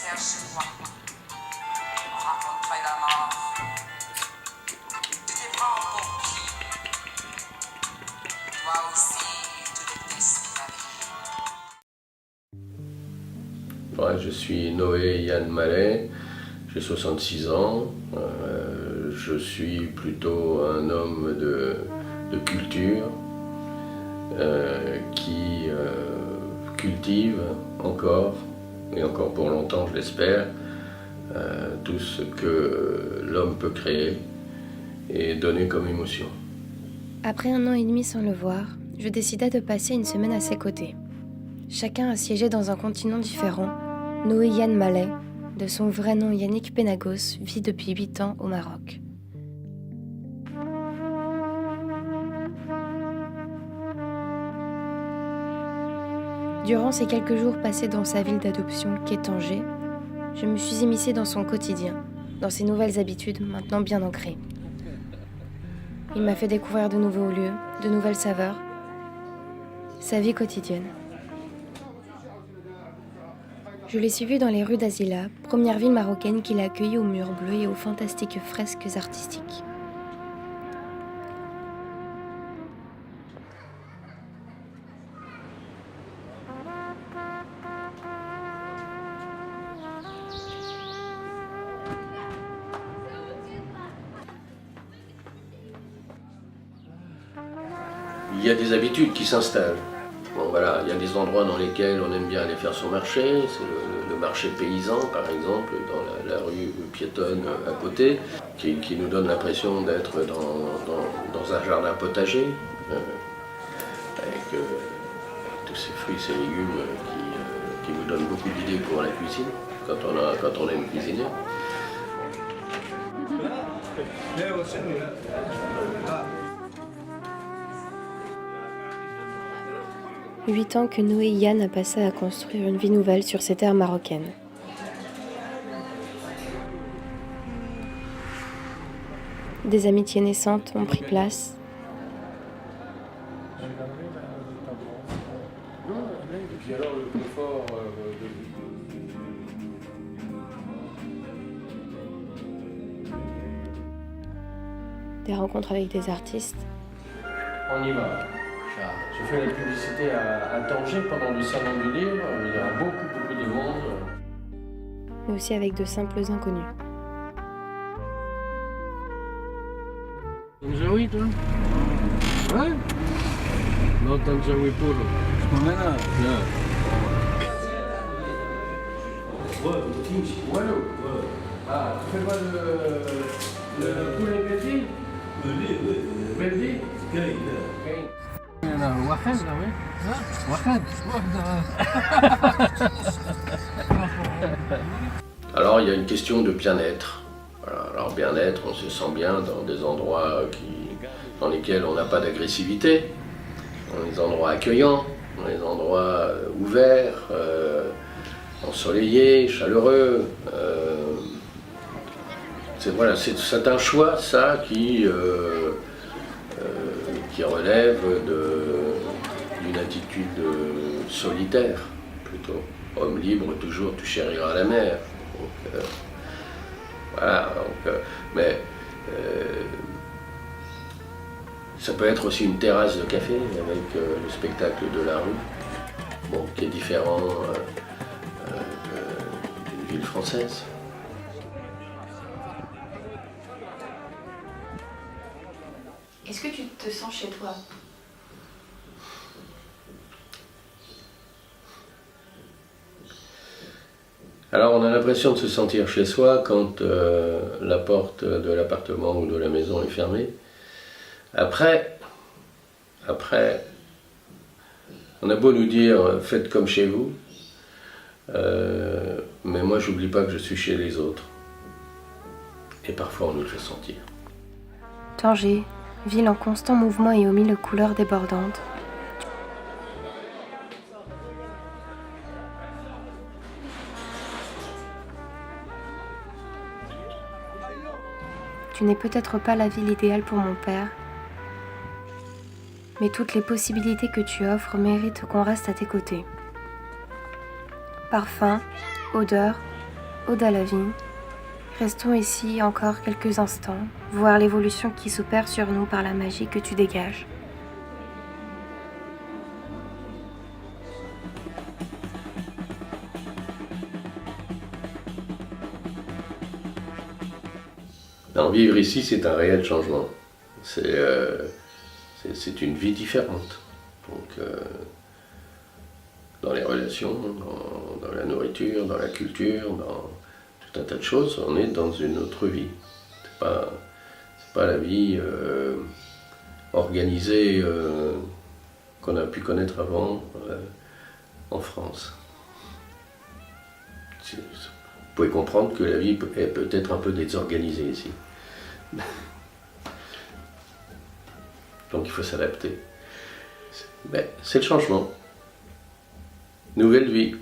faire chez moi. Rencontrer la mort. Tu te prends pour qui? Toi aussi, tu détestes la vie. Ouais, je suis Noé Yann Mallet, j'ai 66 ans. Je suis plutôt un homme de culture qui cultive encore, et encore pour longtemps je l'espère, tout ce que l'homme peut créer et donner comme émotion. Après 1 an et demi sans le voir, je décida de passer une semaine à ses côtés. Chacun assiégé dans un continent différent, Noé Yann Mallet, de son vrai nom Yannick Penagos, vit depuis 8 ans au Maroc. Durant ces quelques jours passés dans sa ville d'adoption qu'est Tanger, je me suis immiscée dans son quotidien, dans ses nouvelles habitudes maintenant bien ancrées. Il m'a fait découvrir de nouveaux lieux, de nouvelles saveurs, sa vie quotidienne. Je l'ai suivi dans les rues d'Azila, première ville marocaine qui l'a accueilli aux murs bleus et aux fantastiques fresques artistiques. Il y a des habitudes qui s'installent. Bon, voilà, il y a des endroits dans lesquels on aime bien aller faire son marché, c'est le marché paysan par exemple, dans la rue piétonne à côté, qui nous donne l'impression d'être dans un jardin potager, avec tous ces fruits, ces légumes qui nous donnent beaucoup d'idées pour la cuisine, quand on aime cuisiner. 8 ans que Noé Yann a passé à construire une vie nouvelle sur ces terres marocaines. Des amitiés naissantes ont pris place. Des rencontres avec des artistes. On y va. Je fais la publicité à Tanger pendant le salon du livre, il y a beaucoup de monde. Mais aussi avec de simples inconnus. Tanjaoui, toi? Ouais? Non, Tanjaoui pour. Je m'en mène là. Ouais, ah, tu fais pas le poulet petit? Petit? Alors il y a une question de bien-être. Voilà. Alors bien-être, on se sent bien dans des endroits dans lesquels on n'a pas d'agressivité, dans des endroits accueillants, dans des endroits ouverts, ensoleillés, chaleureux. C'est un choix, ça, qui relève d'une attitude solitaire, plutôt. Homme libre, toujours, tu chériras la mer. Donc, voilà, mais ça peut être aussi une terrasse de café avec le spectacle de la rue, bon, qui est différent d'une ville française. Est-ce que tu te sens chez toi ? Alors on a l'impression de se sentir chez soi quand la porte de l'appartement ou de la maison est fermée. Après, on a beau nous dire faites comme chez vous, mais moi j'oublie pas que je suis chez les autres. Et parfois on nous le fait sentir. Tanger, ville en constant mouvement et aux mille couleurs débordantes. Tu n'es peut-être pas la ville idéale pour mon père, mais toutes les possibilités que tu offres méritent qu'on reste à tes côtés. Parfums, odeurs, Ode à la vie. Restons ici encore quelques instants, voir l'évolution qui s'opère sur nous par la magie que tu dégages. Alors, vivre ici, c'est un réel changement. C'est une vie différente. Donc, dans les relations, dans la nourriture, dans la culture, dans tout un tas de choses, on est dans une autre vie. C'est pas la vie organisée qu'on a pu connaître avant en France. Vous pouvez comprendre que la vie est peut-être un peu désorganisée ici. Donc il faut s'adapter. C'est le changement. Nouvelle vie.